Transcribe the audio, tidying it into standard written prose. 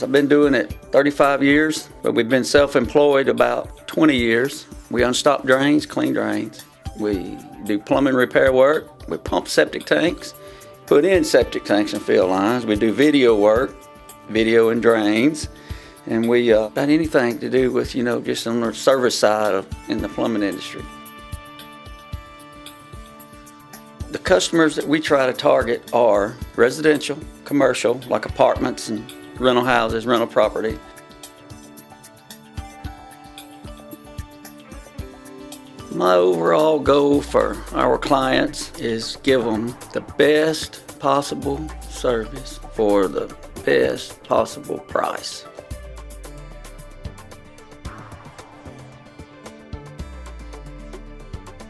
I've been doing it 35 years, but we've been self-employed about 20 years. We unstop drains, clean drains. We do plumbing repair work. We pump septic tanks, put in septic tanks and fill lines. We do video work, video and drains. And we got anything to do with, just on the service side in the plumbing industry. The customers that we try to target are residential, commercial, like apartments and rental houses, rental property. My overall goal for our clients is give them the best possible service for the best possible price.